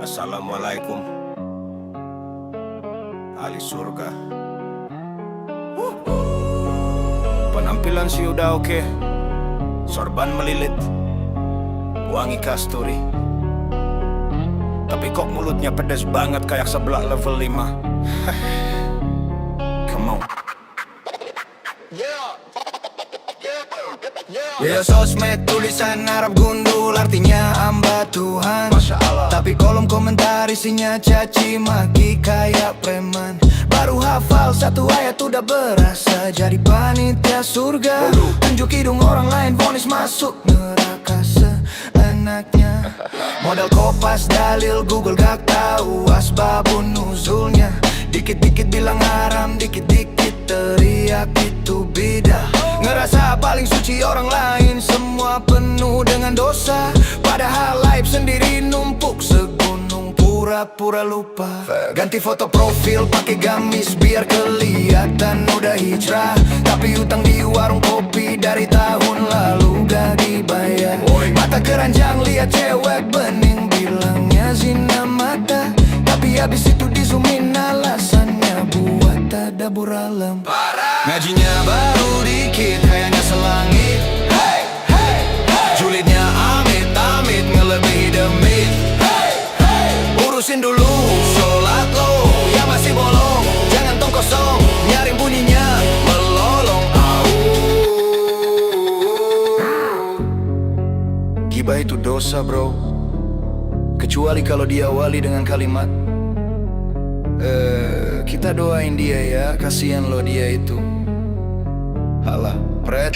Assalamualaikum, ahli surga. Penampilan sih udah oke, sorban melilit, wangi kasturi. Tapi kok mulutnya pedes banget kayak sebelah level 5. Come on. Ya sosmed tulisan Arab gundul, artinya hamba Tuhan. Masya Allah. Tapi kolom komentar isinya caci maki kayak preman. Baru hafal satu ayat udah berasa jadi panitia surga. Tunjuk hidung orang lain vonis masuk neraka seenaknya. Modal kopas dalil Google gak tahu asbabun nuzulnya. Dikit-dikit bilang haram, dikit-dikit teriak itu bidah. Ngerasa paling suci orang lain, semua penuh dengan dosa. Padahal live sendiri numpuk segunung, pura-pura lupa. Ganti foto profil pakai gamis biar kelihatan udah hijrah. Tapi utang di warung kopi dari tahun lalu gak dibayar. Mata keranjang lihat cewek bening, bilangnya zina mata. Tapi habis itu di zoomin alasannya buat tadabbur alam. Ngajinya baru dikit, kayaknya selangit. Hey, hey, hey. Julidnya amit-amit, ngelebihi demit. Hey, hey. Urusin dulu sholat lo, yang masih bolong. Jangan tong kosong, nyaring bunyinya melolong. Gibah itu dosa bro, kecuali kalau diawali dengan kalimat kita doain dia ya, kasihan lo dia itu. Halah, pret.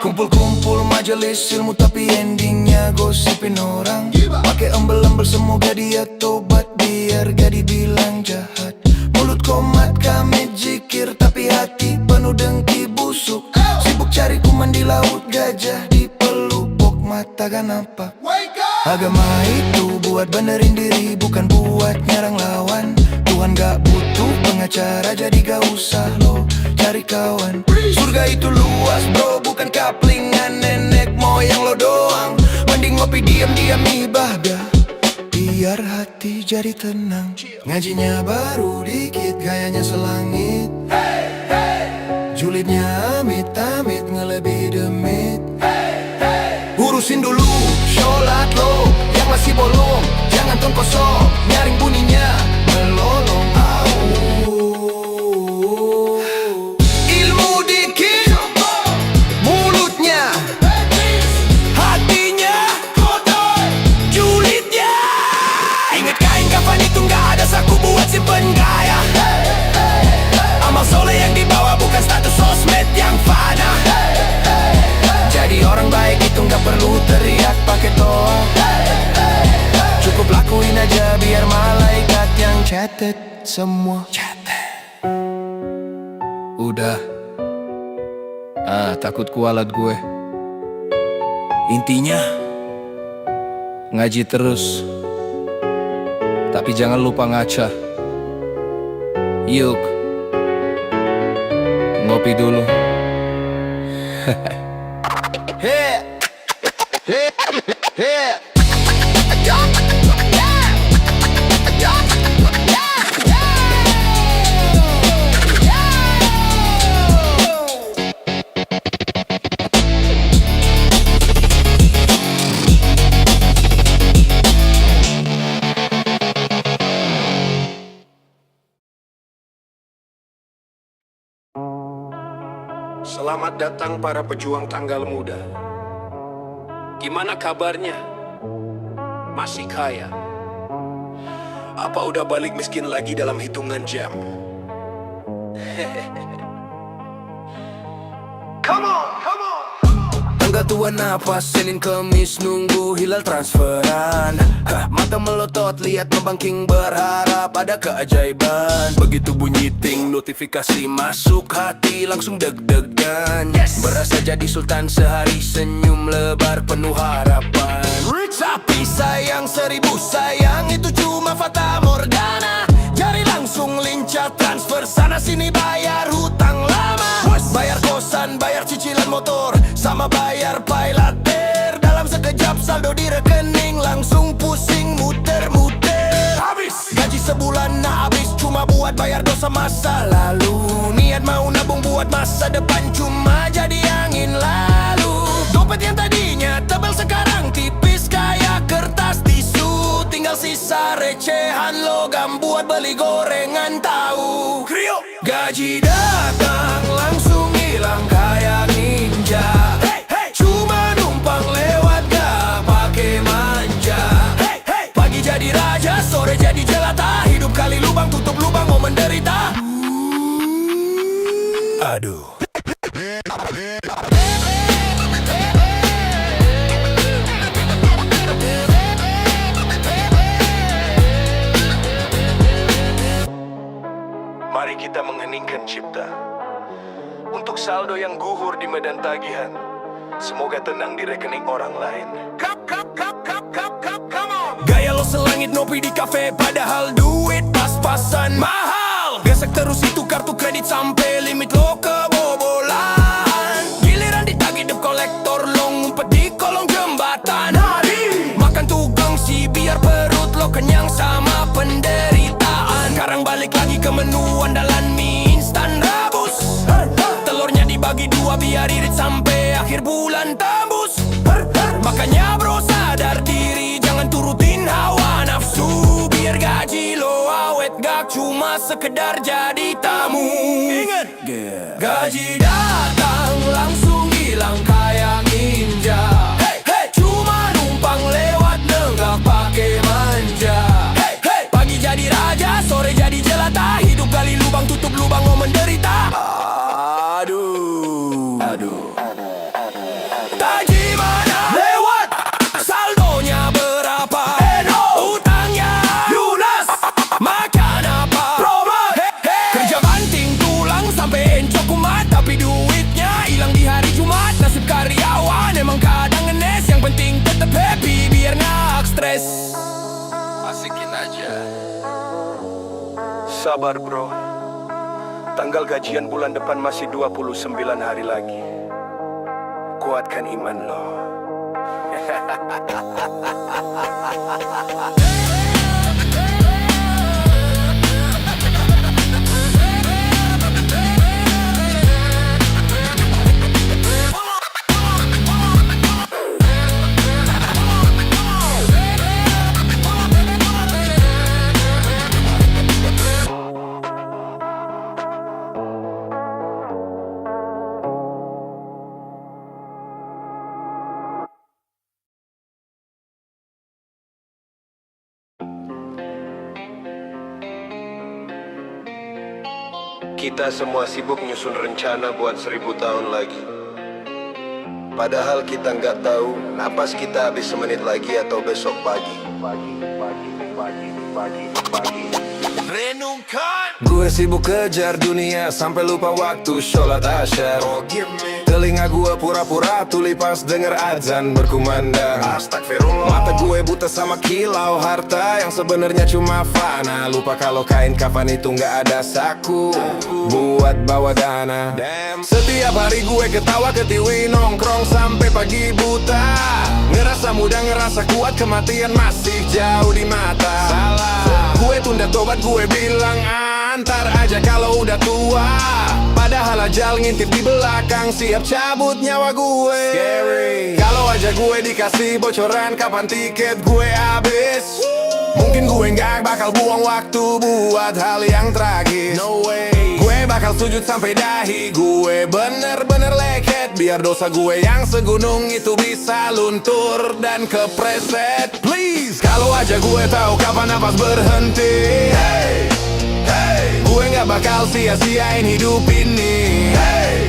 Kumpul-kumpul majelis ilmu tapi endingnya gosipin orang. Pakai embel-embel semoga dia tobat biar gak dibilang jahat. Mulut komat kamit zikir tapi hati penuh dengki busuk. Sibuk cari kuman di laut gajah, di pelupuk mata gak nampak. Agama itu buat benerin diri, bukan buat nyerang lawan. Tuhan gak butuh pengacara, jadi gak usah lo cari kawan. Surga itu luas bro, bukan kaplingan nenek moyang lo doang. Mending ngopi diam-diam ibadah, biar hati jadi tenang. Ngajinya baru dikit, gayanya selangit. Julidnya amit-amit, ngelebihi demit. Urusin dulu sholat lo, yang masih bolong. Jangan tong kosong, nyaring bunyinya melolong. Ilmu dikit, mulutnya, hatinya kotor, julidnya. Ingat kain kafan itu gak ada saku buat simpen gaya. Amal soleh yang dibawa bukan status sosmed yang fana. Jadi orang baik itu gak perlu teriak pakai toa. Cukup lakuin aja biar malaikat yang catet semua. Udah, takut kualat gue. Intinya ngaji terus, tapi jangan lupa ngaca. Yuk, ngopi dulu. Hey, hey, hey. Selamat datang para pejuang tanggal muda. Gimana kabarnya? Masih kaya? Apa udah balik miskin lagi dalam hitungan jam? Come on, come on. Tanggal tua napas, Senin Kemis nunggu hilal transferan. Mata melotot lihat membangking berharap ada keajaiban. Begitu bunyi ting notifikasi masuk, hati langsung deg-degan. Berasa jadi sultan sehari, senyum lebar penuh harapan. Tapi sayang 1000 sayang itu cuma fata morgana. Jari langsung lincah transfer sana sini bayar hutang lama. Bayar kosan, bayar cicilan motor, sama bayar pilot air. Dalam sekejap saldo di rekening langsung pusing muter-muter. bulan habis cuma buat bayar dosa masa lalu. Niat mau nabung buat masa depan cuma jadi angin lalu. Dompet yang tadinya tebal sekarang tipis kayak kertas tisu. Tinggal sisa recehan logam buat beli gorengan tahu. Gaji datang langsung hilang kayak ninja. Cuma numpang lewat gak pake manja. Pagi jadi raja, sore jadi jelata. Hidup kali lubang, tutup lubang, mau menderita. Aduh. Mari kita mengheningkan cipta untuk saldo yang gugur di medan tagihan. Semoga tenang di rekening orang lain. Gaya lo selangit nopi di kafe, padahal duit pas-pasan mahal. Gesek terus itu kartu kredit sampai limit lo kebobolan. Giliran ditagih debt kolektor lo ngumpet di kolong jembatan. Makan tuh gengsi biar perut lo kenyang sama penderitaan. Sekarang balik lagi ke menu andalan mie instan rebus. Telurnya dibagi dua biar irit sampai akhir bulan tembus. Makanya bro sadar diri, jangan turutin hawa nafsu. Biar gaji lo awet gak cuma sekedar jadi tamu. Ingat, gaji datang langsung hilang kayak ninja. Cuma numpang lewat nenggak pake manja. Pagi jadi raja, sore jadi jelata. Hidup gali lubang, tutup lubang, mau menderita. Aduh, aduh. Taji mana lewat, saldonya berapa, utangnya lunas, makan apa, kerja banting tulang sampai encok kumat. Tapi duitnya hilang di hari Jumat. Nasib karyawan emang kadang ngenes. Yang penting tetep happy biar gak stres. Asikin aja. Sabar bro, tanggal gajian bulan depan masih 29 hari lagi. Kuatkan iman lo. Kita semua sibuk nyusun rencana buat 1000 tahun lagi. Padahal kita nggak tahu napas kita habis semenit lagi atau besok pagi. Renungkan. Gue sibuk kejar dunia sampai lupa waktu sholat asyar. Telinga gue pura-pura tuli pas denger azan berkumandang. Astagfirullah. Mata gue buta sama kilau harta yang sebenarnya cuma fana. Lupa kalau kain kafan itu nggak ada saku buat bawa dana. Setiap hari gue ketawa ketiwi nongkrong sampai pagi buta. Ngerasa muda ngerasa kuat, kematian masih jauh di mata. Salah. Gue tunda tobat, gue bilang antar aja kalau udah tua. Padahal ajal ngintip di belakang, siap cabut nyawa gue. Scary. Kalau aja gue dikasih bocoran kapan tiket gue habis, mungkin gue gak bakal buang waktu buat hal yang tragis. No way. Gue bakal sujud sampai dahi gue bener-bener leket. Biar dosa gue yang segunung itu bisa luntur dan kepreset. Please, kalau aja gue tahu kapan nafas berhenti, hey, hey, gue gak bakal sia-siain hidup ini. Hey,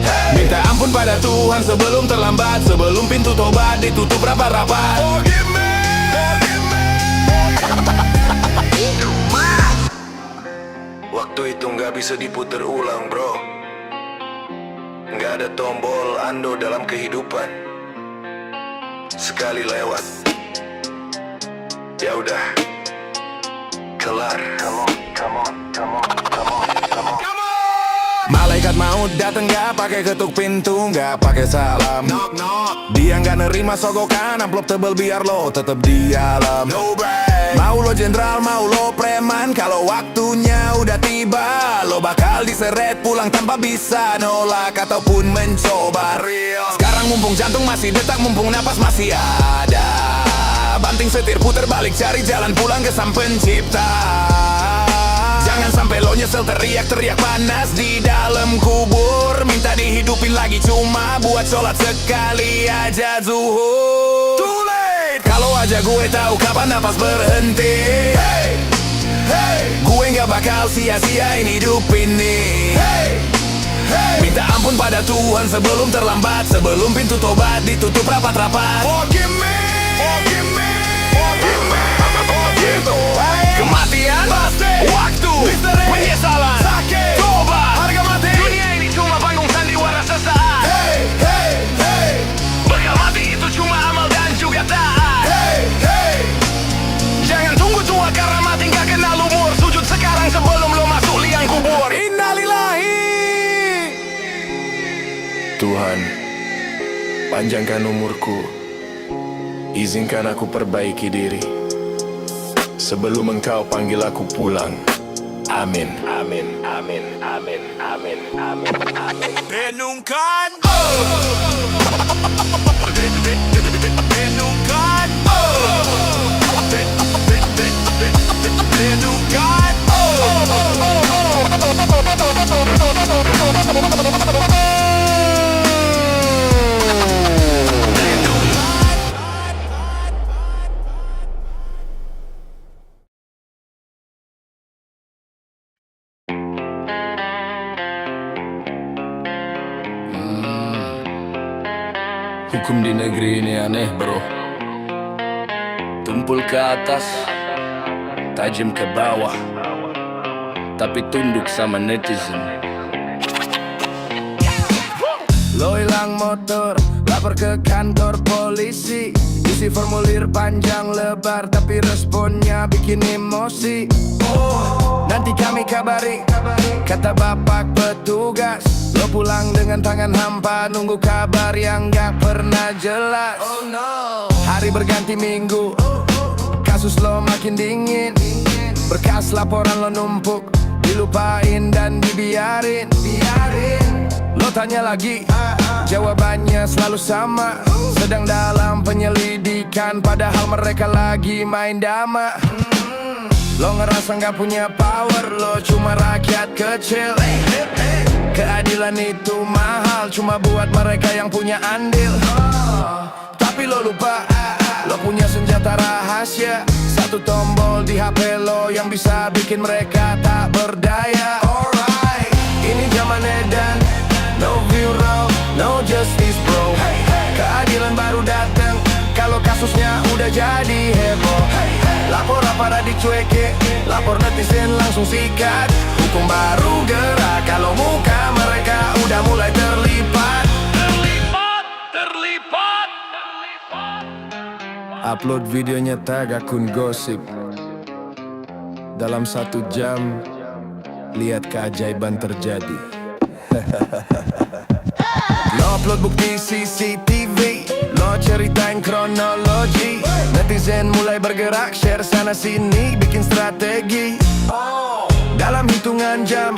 hey, minta ampun pada Tuhan sebelum terlambat, sebelum pintu tobat ditutup rapat-rapat. Forgive me, forgive me. Waktu itu gak bisa diputer ulang bro. Gak ada tombol ando dalam kehidupan. Sekali lewat, ya udah, kelar. Come on. Malaikat maut dateng gak pakai ketuk pintu, gak pakai salam. Knock knock. Dia gak nerima sogokan amplop tebel biar lo tetep di alam. No break. Mau lo jenderal, mau lo preman, kalau waktunya udah tiba lo bakal diseret pulang tanpa bisa nolak ataupun mencoba. Real. Sekarang mumpung jantung masih detak, mumpung napas masih ada, banting setir puter balik cari jalan pulang ke sang pencipta. Jangan sampai lo nyesel teriak-teriak panas di dalam kubur, minta dihidupin lagi cuma buat sholat sekali aja zuhur. Too late. Kalau aja gue tahu kapan napas berhenti, hey, hey, gue gak bakal sia-siain hidup ini. Hey, hey, minta ampun pada Tuhan sebelum terlambat, sebelum pintu tobat ditutup rapat-rapat. Forgive me, forgive me, forgive me, forgive me. Kematian, waktu, penyesalan, sakit, tobat, harga mati. Dunia ini cuma panggung sandiwara sesaat. Hey, hey, hey. Bekal mati itu cuma amal dan juga taat. Hey, hey. Jangan tunggu tua karena mati gak kenal umur. Sujud sekarang sebelum lo masuk liang kubur. Innalillahi. Tuhan, panjangkan umurku, izinkan aku perbaiki diri sebelum engkau panggil aku pulang. Amin, amin, amin, amin, amin, amin, amin. Renungkan, renungkan, renungkan. Hukum di negeri ini aneh bro, tumpul ke atas, tajam ke bawah, tapi tunduk sama netizen. Lo hilang motor, lapor ke kantor polisi, isi formulir panjang lebar, tapi responnya bikin emosi. Nanti kami kabari, kata bapak petugas. Lo pulang dengan tangan hampa, nunggu kabar yang gak pernah jelas. Hari berganti minggu, kasus lo makin dingin, berkas laporan lo numpuk, dilupain dan dibiarin. Lo tanya lagi, jawabannya selalu sama, sedang dalam penyelidikan, padahal mereka lagi main dama. Lo ngerasa gak punya power, lo cuma rakyat kecil. Keadilan itu mahal, cuma buat mereka yang punya andil. Tapi lo lupa, lo punya senjata rahasia, satu tombol di HP lo yang bisa bikin mereka tak berdaya. Alright, ini zaman edan, no viral, no justice bro. Keadilan baru datang, kalau kasusnya udah jadi heboh. Lapor aparat dicuekin, lapor netizen langsung sikat. Hukum baru gerak, kalau muka mereka udah mulai terlipat. Terlipat. Upload videonya tag akun gosip, dalam 1 jam lihat keajaiban terjadi. Lo upload bukti CCTV, lo ceritain kronologi, netizen mulai bergerak, share sana sini, bikin strategi. Dalam hitungan jam,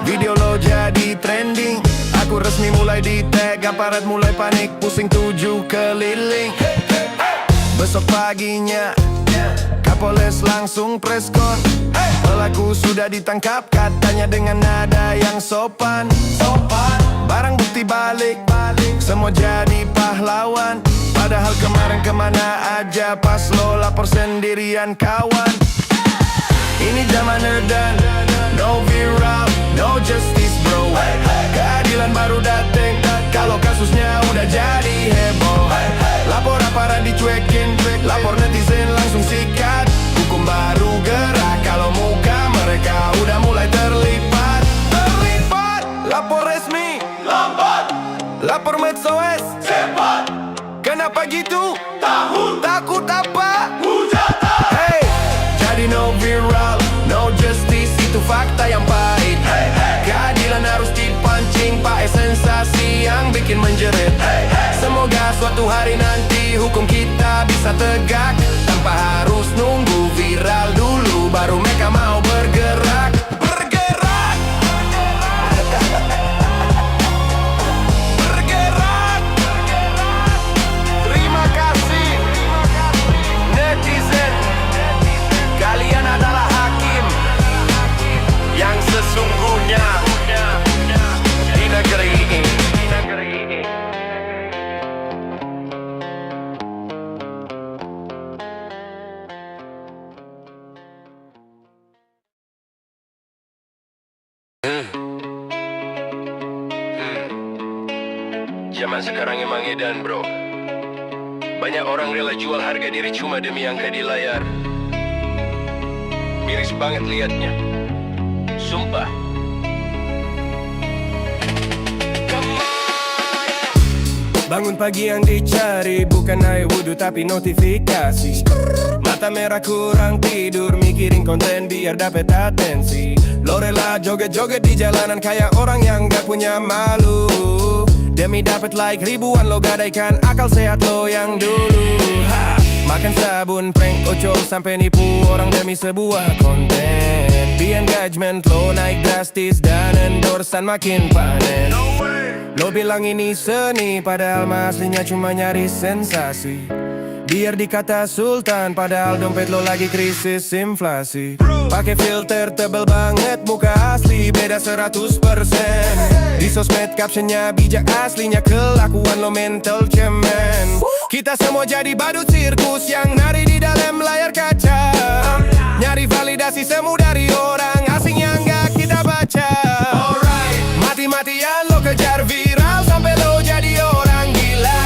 video lo jadi trending. Aku resmi mulai di tag, aparat mulai panik, pusing 7 keliling. Besok paginya, Kapolres langsung preskon. Pelaku sudah ditangkap, katanya dengan nada yang sopan. Barang bukti balik, semua jadi pahlawan. Padahal kemarin kemana aja pas lo lapor sendirian kawan. Ini zaman edan, no viral, no justice bro. Keadilan baru dateng, kalau kasusnya udah jadi heboh. Lapor aparat dicuekin, lapor netizen langsung sikat. Hukum baru gerak, kalau muka mereka udah mulai terlipat. Lapor resmi, lambat. Lapor medsos, cepat. Kenapa gitu? Takut apa? Hujatan. Hey, jadi no viral, no justice, itu fakta yang pahit. Keadilan harus dipancar. makin menjerit. Semoga suatu hari nanti hukum kita bisa tegak, tanpa harus nunggu viral dulu baru mereka mau bergerak. Bergerak, bergerak. Terima kasih netizen, kalian adalah hakim yang sesungguhnya di negeri ini. Zaman sekarang emang edan bro. Banyak orang rela jual harga diri cuma demi angka di layar. Miris banget liatnya, sumpah. Bangun pagi yang dicari bukan air wudhu tapi notifikasi. Mata merah kurang tidur mikirin konten biar dapet atensi. Lo rela joget-joget di jalanan kayak orang yang gak punya malu. Demi dapat like ribuan lo gadaikan akal sehat lo yang dulu. Makan sabun, prank, ocol sampai nipu orang demi sebuah konten. Di engagement lo naik drastis dan endorsan makin panen. Lo bilang ini seni padahal mah aslinya cuma nyari sensasi. Biar dikata sultan padahal dompet lo lagi krisis inflasi. Pakai filter tebel banget muka asli beda 100%. Di sosmed captionnya bijak aslinya kelakuan lo mental cemen. Kita semua jadi badut sirkus yang nari di dalam layar kaca. Nyari validasi semu dari orang asing yang gak kita baca. Mati-matian lo kejar viral sampai lo jadi orang gila.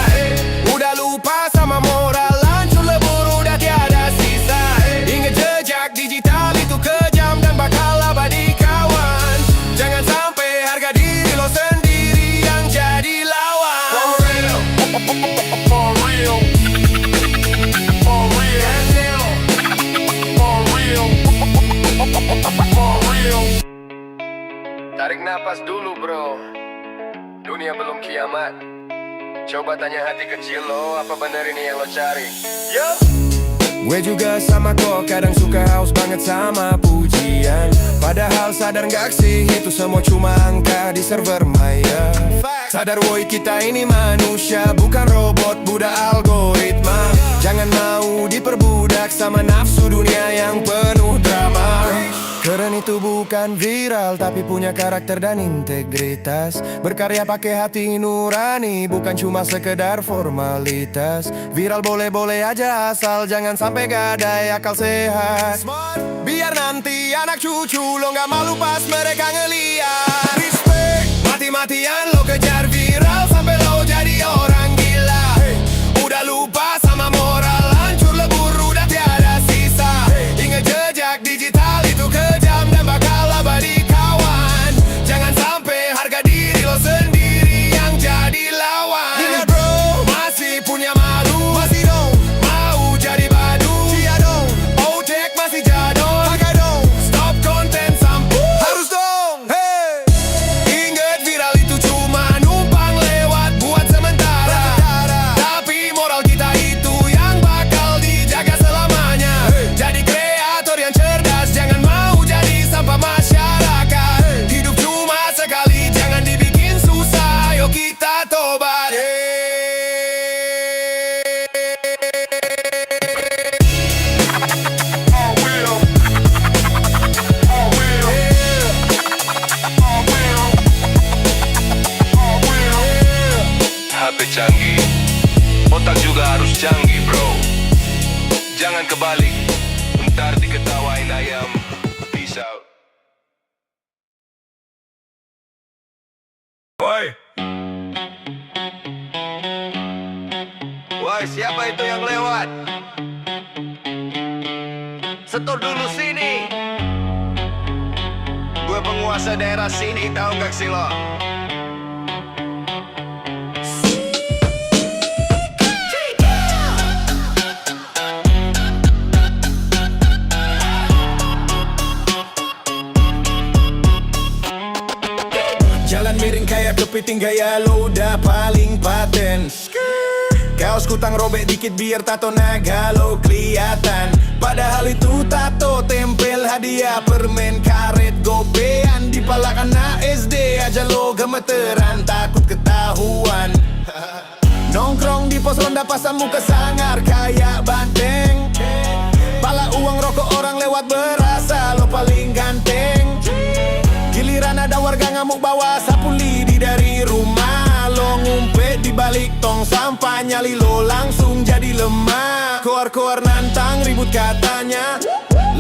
Udah lupa sama moral, hancur lebur udah tiada sisa. Ingat jejak digital itu kejam dan bakal abadi kawan. Jangan sampai harga diri lo sendiri yang jadi lawan. For real, for real, for real, for real, for real. Tarik napas dulu bro, dunia belum kiamat. Coba tanya hati kecil lo, apa bener ini yang lo cari? Yo. Gue juga sama kok, kadang suka haus banget sama pujian. Padahal sadar gak sih, itu semua cuma angka di server maya. Sadar woi kita ini manusia, bukan robot, budak algoritma. Jangan mau diperbudak sama nafsu dunia yang penuh drama. Keren itu bukan viral, tapi punya karakter dan integritas. Berkarya pakai hati nurani, bukan cuma sekedar formalitas. Viral boleh-boleh aja asal jangan sampai gadai akal sehat. Biar nanti anak cucu lo gak malu pas mereka ngeliat. Respect, mati-matian lo kejar viral sampai lo jadi orang gila. Udah lupa sama moral, hancur lebur udah tiada sisa. Ingat jejak digital itu kejam dan bakal abadi kawan. Jangan sampai harga diri lo sendiri yang jadi lawan. Ingat bro, masih punya malu, masih dong mau jadi badu. Cia dong, ojek masih jadon. Pakai dong, stop konten sampu. Harus dong, hey. Ingat viral itu cuma numpang lewat buat sementara. Tapi moral kita itu yang bakal dijaga selamanya. Jadi kreator yang cerdas, jangan mau jadi sampah masyarakat. Hidup cuma sekali, jangan dibikin susah. Ayo kita tobat. HP canggih, otak juga harus canggih bro. Jangan kebalik, ntar diketawain ayam. Peace out. Woi, woi siapa itu yang lewat? Setor dulu sini. Gue penguasa daerah sini, tahu gak sih lo? fitting gaya lo udah paling paten. Kaos kutang robek dikit biar tato naga lo kelihatan. Padahal itu tato tempel hadiah permen karet gopean. Di pala anak SD aja lo gemeteran takut ketahuan. Nongkrong di pos ronda pasang muka sangar kayak banteng. Pala uang rokok orang lewat berasa lo paling ganteng. Giliran ada warga ngamuk bawa sapu lidi dari rumah. Lo ngumpet di balik tong sampah, nyali lo langsung jadi lemah. Koar-koar nantang ribut katanya,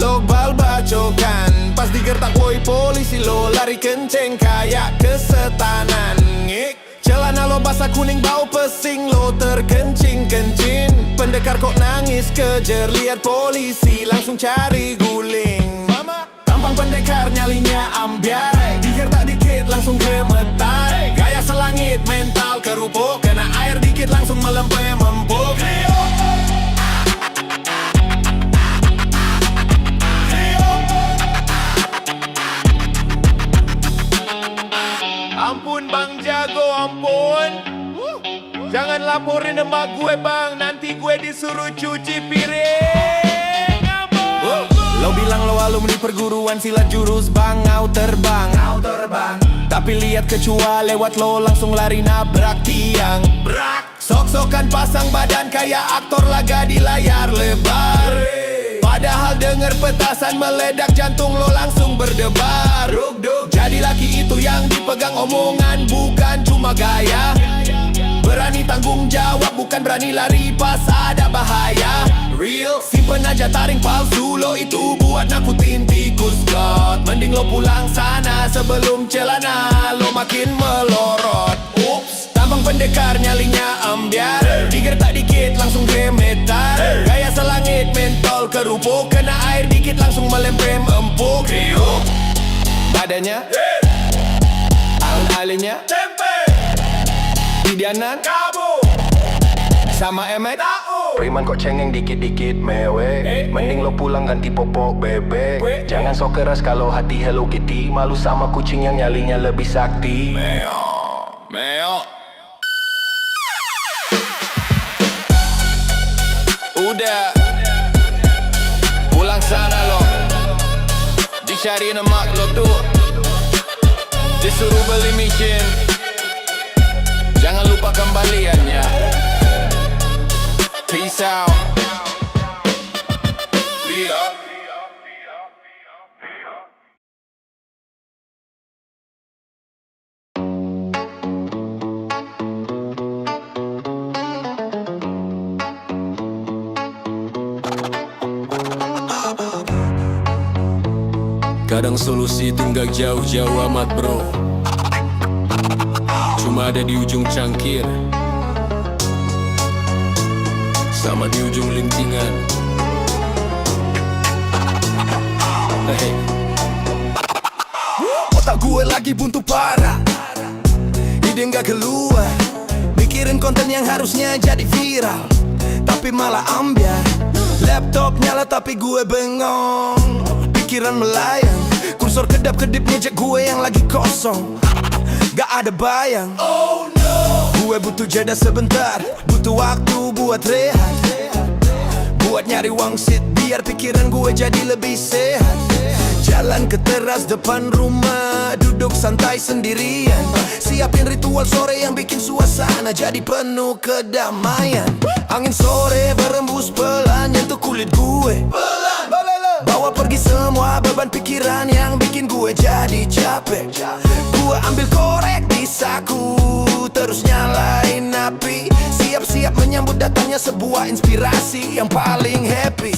lo bal bacokan. Pas digertak woi polisi lo lari kenceng kayak kesetanan. Celana lo basah kuning bau pesing lo terkencing-kencing. Pendekar kok nangis kejer lihat polisi langsung cari guling. Tampang pendekar nyalinya ambiar, digertak dikit langsung gemetar. Gaya selangit mental kerupuk, kena air dikit langsung melempe mempuk. Ampun Bang Jago, ampun. Jangan laporin emak gue bang, nanti gue disuruh cuci piring. Lo bilang lo alumni perguruan silat jurus bangau terbang. Tapi lihat kecua lewat lo langsung lari nabrak tiang. Sok-sokan pasang badan kayak aktor laga di layar lebar. Padahal denger petasan meledak jantung lo langsung berdebar. Jadi laki itu yang dipegang omongan bukan cuma gaya. Berani tanggung jawab bukan berani lari pas ada bahaya. Real, simpen aja taring palsu lo itu buat nakutin tikus God. Mending lo pulang sana sebelum celana lo makin melorot. Ups, tampang pendekar nyalinya ambiar, digertak dikit langsung gemetar. Gaya selangit mentol kerupuk, kena air dikit langsung melempem empuk. Badannya alun-alunnya Idianan Kabu sama Emet Preman kok cengeng dikit-dikit mewek. Mending lo pulang ganti popok bebek. Jangan sok keras kalau hati Hello Kitty. Malu sama kucing yang nyalinya lebih sakti. Meo udah pulang sana lo, dicariin emak lo tuh, disuruh beli micin. Jangan lupa kembaliannya. Peace out. Kadang solusi itu nggak jauh-jauh amat bro, cuma ada di ujung cangkir sama di ujung lintingan. Hey. Otak gue lagi buntu parah, ide nggak keluar. Mikirin konten yang harusnya jadi viral, tapi malah ambiar. Laptop nyala tapi gue bengong, pikiran melayang. Kursor kedap-kedip ngejek gue yang lagi kosong, gak ada bayang. Oh no, gue butuh jeda sebentar, butuh waktu buat rehat, buat nyari wangsit biar pikiran gue jadi lebih sehat. Jalan ke teras depan rumah, duduk santai sendirian. Siapin ritual sore yang bikin suasana jadi penuh kedamaian. Angin sore berembus pelan nyentuh kulit gue, bawa pergi semua beban pikiran yang bikin gue jadi capek. Gue ambil korek di saku, terus nyalain api. Siap-siap menyambut datangnya sebuah inspirasi yang paling happy.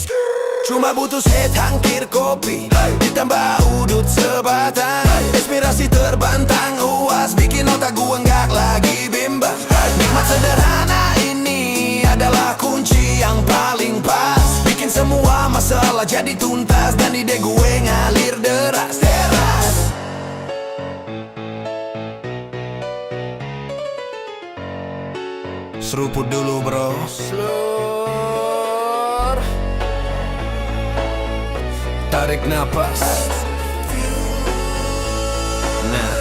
Cuma butuh secangkir kopi, ditambah udut sebatang. Inspirasi terbantang, uas bikin otak gue nggak lagi bimbang. Nikmat sederhana ini adalah kunci yang paling pas, bikin semua masalah jadi tuntas dan ide gue ngalir deras. Seruput dulu bro, slur. Tarik napas. Nah,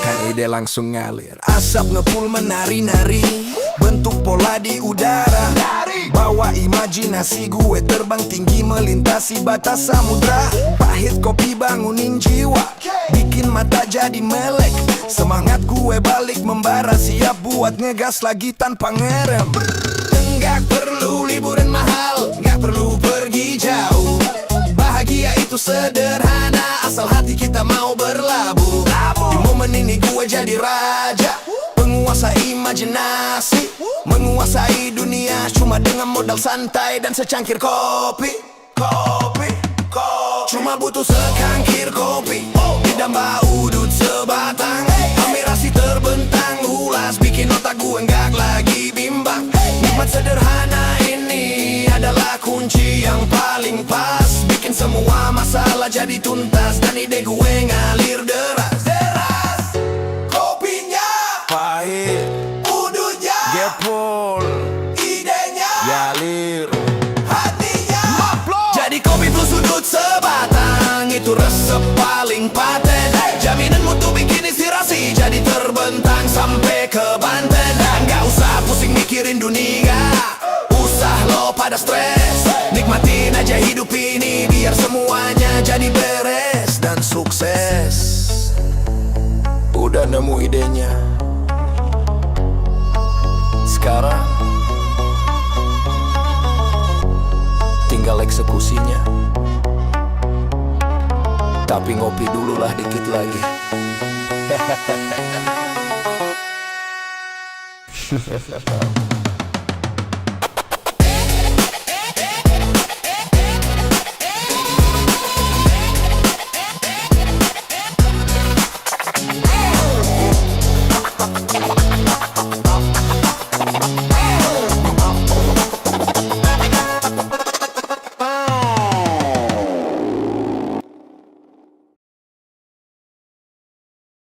kayak ide langsung ngalir. Asap ngepul menari-nari, bentuk pola di udara. Bawa imajinasi gue terbang tinggi melintasi batas samudra. Pahit kopi bangunin jiwa, bikin mata jadi melek. Semangat gue balik membara, siap buat ngegas lagi tanpa ngerem. Nggak perlu liburan mahal, nggak perlu pergi jauh. Bahagia itu sederhana, asal hati kita mau berlabuh. Di momen ini gue jadi raja, penguasa imajinasi, menguasai dunia cuma dengan modal santai dan secangkir kopi. Cuma butuh secangkir kopi, ditambah udut sebatang. Amirasi terbentang, ulas bikin otak gue nggak lagi bimbang. Nikmat sederhana ini adalah kunci yang paling pas, bikin semua masalah jadi tuntas dan ide gue ngalir deras. Kopinya pahit, udutnya gepul, idenya yalir, hatinya jadi kopi plus udut sebatang. Itu resep paling paten, jaminan mutu bikin inspirasi jadi terbentang sampai ke Banten. Nggak usah pusing mikirin dunia, usah lo pada stres. Nikmatin aja hidup ini biar semuanya jadi beres dan sukses. Udah nemu idenya, sekarang tinggal eksekusinya. Tapi ngopi dulu lah dikit lagi.